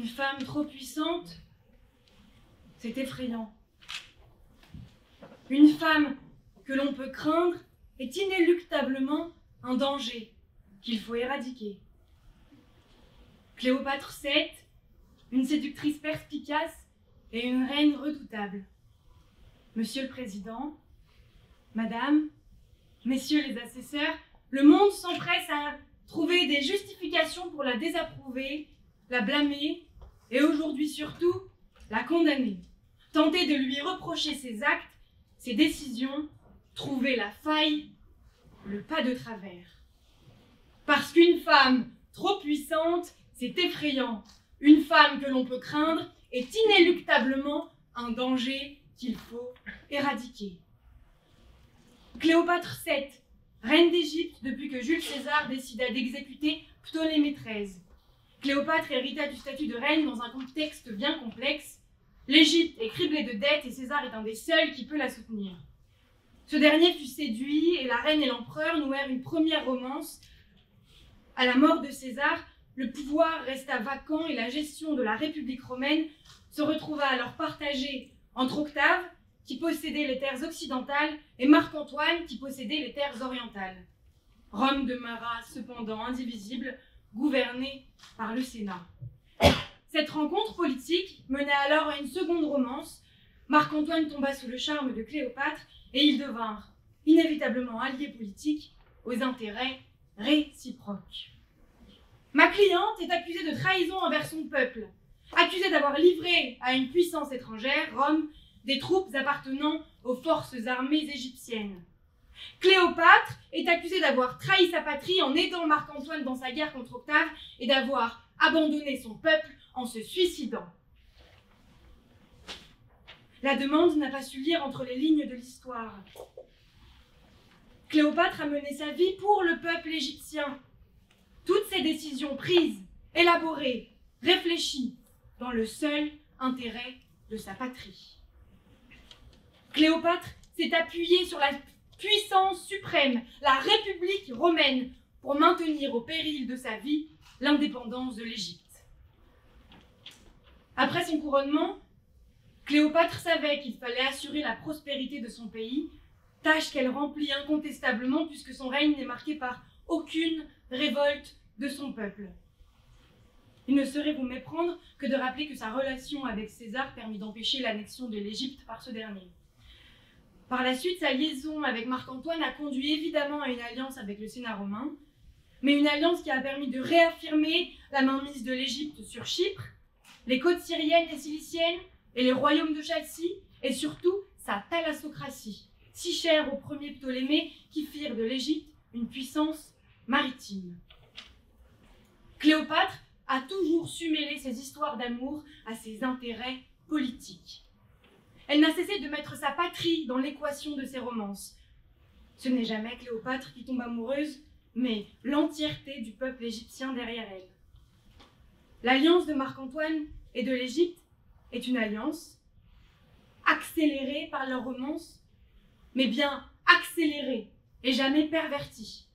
Une femme trop puissante, c'est effrayant. Une femme que l'on peut craindre est inéluctablement un danger qu'il faut éradiquer. Cléopâtre VII, une séductrice perspicace et une reine redoutable. Monsieur le Président, Madame, Messieurs les assesseurs, le monde s'empresse à trouver des justifications pour la désapprouver, la blâmer et aujourd'hui surtout la condamner. Tenter de lui reprocher ses actes, ses décisions, trouver la faille, le pas de travers. Parce qu'une femme trop puissante, c'est effrayant. Une femme que l'on peut craindre est inéluctablement un danger qu'il faut éradiquer. Cléopâtre VII, reine d'Égypte depuis que Jules César décida d'exécuter Ptolémée XIII. Cléopâtre hérita du statut de reine dans un contexte bien complexe. L'Égypte est criblée de dettes et César est un des seuls qui peut la soutenir. Ce dernier fut séduit et la reine et l'empereur nouèrent une première romance. À la mort de César, le pouvoir resta vacant et la gestion de la République romaine se retrouva alors partagée entre Octave, qui possédait les terres occidentales, et Marc-Antoine, qui possédait les terres orientales. Rome demeura cependant indivisible, gouvernée par le Sénat. Cette rencontre politique mena alors à une seconde romance. Marc-Antoine tomba sous le charme de Cléopâtre et ils devinrent inévitablement alliés politiques aux intérêts réciproques. Ma cliente est accusée de trahison envers son peuple, accusée d'avoir livré à une puissance étrangère, Rome, des troupes appartenant aux forces armées égyptiennes. Cléopâtre est accusée d'avoir trahi sa patrie en aidant Marc-Antoine dans sa guerre contre Octave et d'avoir abandonné son peuple en se suicidant. La demande n'a pas su lire entre les lignes de l'histoire. Cléopâtre a mené sa vie pour le peuple égyptien. Toutes ses décisions prises, élaborées, réfléchies, dans le seul intérêt de sa patrie. Cléopâtre s'est appuyée sur la puissance suprême, la République romaine, pour maintenir au péril de sa vie l'indépendance de l'Égypte. Après son couronnement, Cléopâtre savait qu'il fallait assurer la prospérité de son pays, tâche qu'elle remplit incontestablement puisque son règne n'est marqué par aucune révolte de son peuple. Il ne saurait vous méprendre que de rappeler que sa relation avec César permit d'empêcher l'annexion de l'Égypte par ce dernier. Par la suite, sa liaison avec Marc-Antoine a conduit évidemment à une alliance avec le Sénat romain, mais une alliance qui a permis de réaffirmer la mainmise de l'Égypte sur Chypre, les côtes syriennes et ciliciennes et les royaumes de Chalcie, et surtout sa thalassocratie, si chère aux premiers Ptolémées qui firent de l'Égypte une puissance maritime. Cléopâtre a toujours su mêler ses histoires d'amour à ses intérêts politiques. Elle n'a cessé de mettre sa patrie dans l'équation de ses romances. Ce n'est jamais Cléopâtre qui tombe amoureuse, mais l'entièreté du peuple égyptien derrière elle. L'alliance de Marc-Antoine et de l'Égypte est une alliance accélérée par leur romance, mais bien accélérée et jamais pervertie.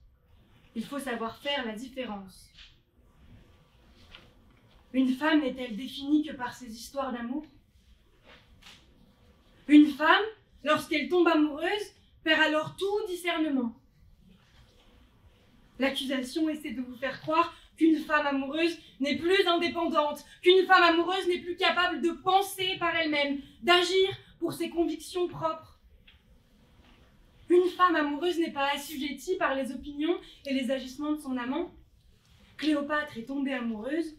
Il faut savoir faire la différence. Une femme n'est-elle définie que par ses histoires d'amour? Une femme, lorsqu'elle tombe amoureuse, perd alors tout discernement. L'accusation essaie de vous faire croire qu'une femme amoureuse n'est plus indépendante, qu'une femme amoureuse n'est plus capable de penser par elle-même, d'agir pour ses convictions propres. Une femme amoureuse n'est pas assujettie par les opinions et les agissements de son amant. Cléopâtre est tombée amoureuse,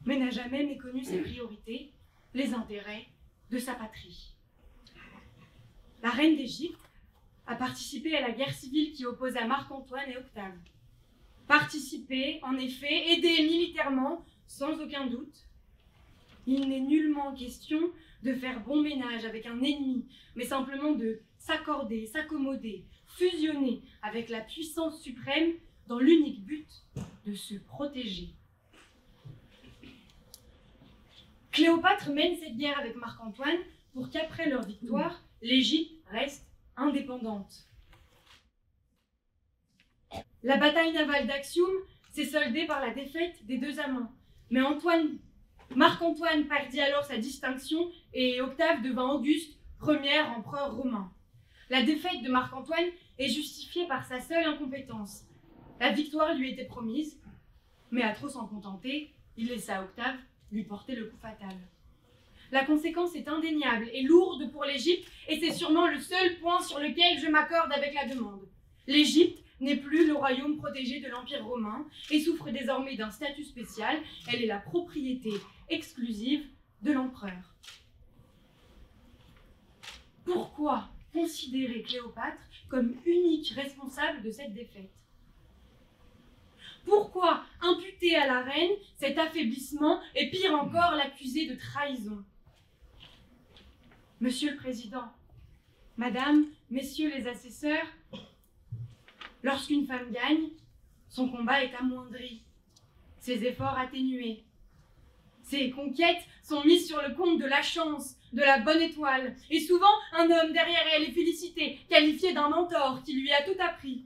mais n'a jamais méconnu ses priorités, les intérêts de sa patrie. La reine d'Égypte a participé à la guerre civile qui opposa Marc-Antoine et Octave. Participer, en effet, aider militairement, sans aucun doute. Il n'est nullement question de faire bon ménage avec un ennemi, mais simplement de s'accorder, s'accommoder, fusionner avec la puissance suprême dans l'unique but de se protéger. Cléopâtre mène cette guerre avec Marc-Antoine pour qu'après leur victoire, l'Égypte reste indépendante. La bataille navale d'Axium s'est soldée par la défaite des deux amants, mais Antoine Marc-Antoine perdit alors sa distinction et Octave devint Auguste, premier empereur romain. La défaite de Marc-Antoine est justifiée par sa seule incompétence. La victoire lui était promise, mais à trop s'en contenter, il laissa Octave lui porter le coup fatal. La conséquence est indéniable et lourde pour l'Égypte, et c'est sûrement le seul point sur lequel je m'accorde avec la demande. L'Égypte n'est plus le royaume protégé de l'Empire romain et souffre désormais d'un statut spécial. Elle est la propriété exclusive de l'empereur. Pourquoi considérer Cléopâtre comme unique responsable de cette défaite? Pourquoi imputer à la reine cet affaiblissement et pire encore l'accuser de trahison? Monsieur le Président, Madame, Messieurs les assesseurs, lorsqu'une femme gagne, son combat est amoindri, ses efforts atténués. Ses conquêtes sont mises sur le compte de la chance, de la bonne étoile, et souvent un homme derrière elle est félicité, qualifié d'un mentor qui lui a tout appris.